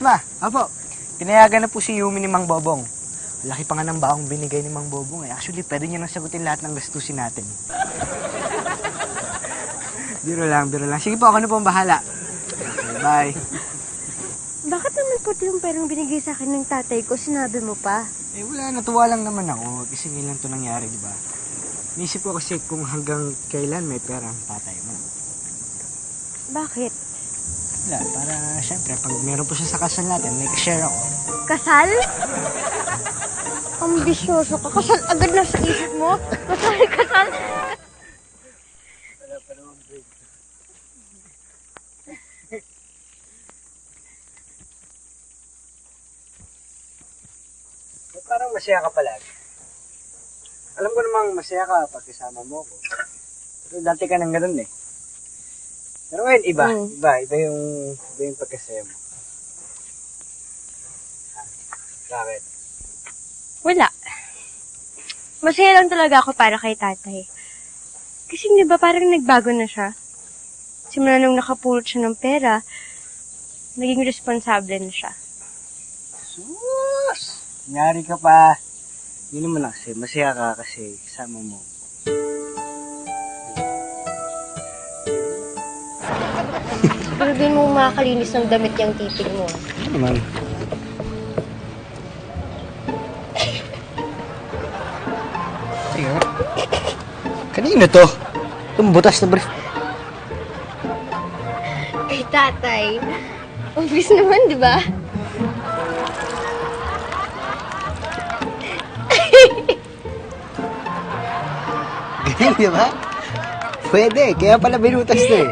Ma, Apo. pinayagan na po si Yumi ni Mang Bobong. Laki pa nga ng baong binigay ni Mang Bobong eh. Actually, pwede niya nang sagutin lahat ng gastusin natin. Biro lang, biro lang. Sige po, ako na po ang bahala. Okay, bye. Bakit naman puti yung perang binigay sa akin ng tatay ko? Sinabi mo pa? Eh, wala. Natuwa lang naman ako. Kasi ngayon to nangyari, di ba? Naisip ko kasi kung hanggang kailan may pera ang tatay mo. Bakit? Wala, para syempre, pag meron po siya sa kasal natin, may share ako. Kasal? Ambisyoso ka. Kasal agad na sa isip mo? Kasal, kasal. Wala pa naman break. Parang masaya ka palagi. Alam ko namang masaya ka pag kasama mo ko. Pero dati ka nang ganun eh. Pero ngayon, iba. Iba yung pagkasaya mo. Bakit? Wala. Masaya lang talaga ako para kay tatay. Kasi di ba parang nagbago na siya? Simula nung nakapulot siya ng pera, naging responsable na siya. Sus! Nangyari ka pa. Yun naman lang kasi, masaya ka kasi kasama mo. Siguraduhin mo makakalinis ng damit yung titig mo. Ano naman? Kanino to? Itong butas na brief. Kay tatay. Obvious naman, di ba? Ganyan, di ba? Pwede, kaya pala binutas to eh.